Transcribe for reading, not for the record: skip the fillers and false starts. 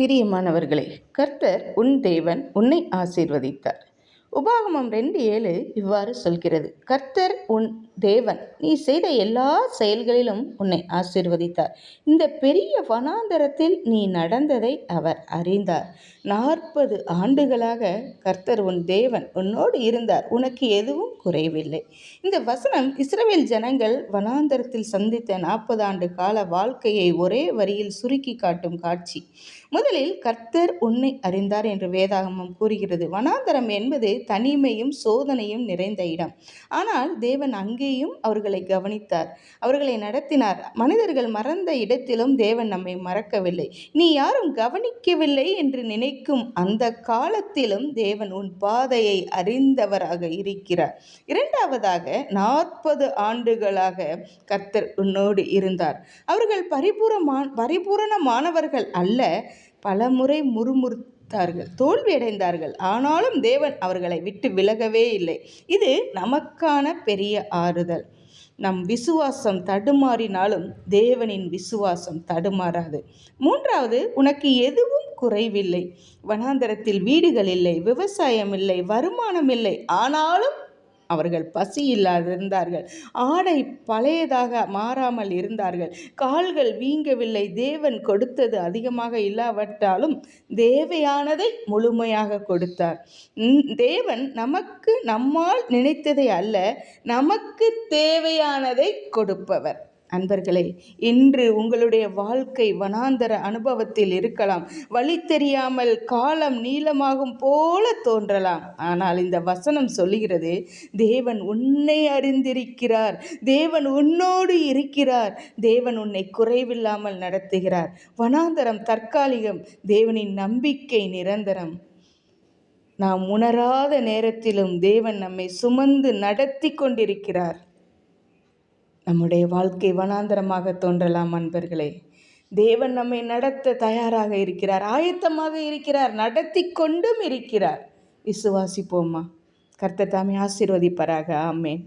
பிரியமானவர்களே, கர்த்தர் உன் தேவன் உன்னை ஆசீர்வதித்தார். உபாகமம் 2:7 இவ்வாறு சொல்கிறது: கர்த்தர் உன் தேவன் நீ செய்த எல்லா செயல்களிலும் உன்னை ஆசீர்வதித்தார். இந்த பெரிய வனாந்தரத்தில் நீ நடந்ததை அவர் அறிந்தார். 40 ஆண்டுகளாக கர்த்தர் உன் தேவன் உன்னோடு இருந்தார். உனக்கு எதுவும் குறைவில்லை. இந்த வசனம் இஸ்ரவேல் ஜனங்கள் வனாந்தரத்தில் சந்தித்த 40 ஆண்டு கால வாழ்க்கையை ஒரே வரியில் சுருக்கி காட்டும் காட்சி. முதலில் கர்த்தர் உன்னை அறிந்தார் என்று வேதாகமம் கூறுகிறது. வனாந்தரம் என்பது தனிமையும் சோதனையும் நிறைந்த இடம். ஆனால் தேவன் அங்கேயும் அவர்களை கவனித்தார், அவர்களை நடத்தினார். மனிதர்கள் மறந்த இடத்திலும் தேவன் நம்மை மறக்கவில்லை. நீ யாரும் கவனிக்கவில்லை என்று நினைக்கும் அந்த காலத்திலும் தேவன் உன் பாதையை அறிந்தவராக இருக்கிறார். இரண்டாவதாக, 40 ஆண்டுகளாக கர்த்தர் உன்னோடு இருந்தார். அவர்கள் பரிபூரணமானவர்கள் அல்ல. பலமுறை முறுமுறுத்தார்கள், தோல்வியடைந்தார்கள். ஆனாலும் தேவன் அவர்களை விட்டு விலகவே இல்லை. இது நமக்கான பெரிய ஆறுதல். நம் விசுவாசம் தடுமாறினாலும் தேவனின் விசுவாசம் தடுமாறாது. மூன்றாவது, உனக்கு எதுவும் குறைவில்லை. வனாந்தரத்தில் வீடுகள் இல்லை, விவசாயம் இல்லை, வருமானம் இல்லை. ஆனாலும் அவர்கள் பசி இல்லாதிருந்தார்கள். ஆடை பழையதாக மாறாமல் இருந்தார்கள். கால்கள் வீங்கவில்லை. தேவன் கொடுத்தது அதிகமாக இல்லாவிட்டாலும் தேவையானதை முழுமையாக கொடுத்தார். தேவன் நமக்கு நம்மால் நினைத்ததை அல்ல, நமக்கு தேவையானதை கொடுப்பவர். அன்பர்களே, இன்று உங்களுடைய வாழ்க்கை வனாந்தர அனுபவத்தில் இருக்கலாம். வழி தெரியாமல் காலம் நீளமாகும் போல தோன்றலாம். ஆனால் இந்த வசனம் சொல்லுகிறது, தேவன் உன்னை அறிந்திருக்கிறார். தேவன் உன்னோடு இருக்கிறார். தேவன் உன்னை குறைவில்லாமல் நடத்துகிறார். வனாந்தரம் தற்காலிகம், தேவனின் நம்பிக்கை நிரந்தரம். நாம் உணராத நேரத்திலும் தேவன் நம்மை சுமந்து நடத்தி கொண்டிருக்கிறார். நம்முடைய வாழ்க்கை வனாந்தரமாக தோன்றலாம் அன்பர்களே. தேவன் நம்மை நடத்த தயாராக இருக்கிறார், ஆயத்தமாக இருக்கிறார், நடத்தி கொண்டும் இருக்கிறார். விசுவாசிப்போமா? கர்த்தர் தாமே ஆசீர்வதிப்பாராக. ஆமென்.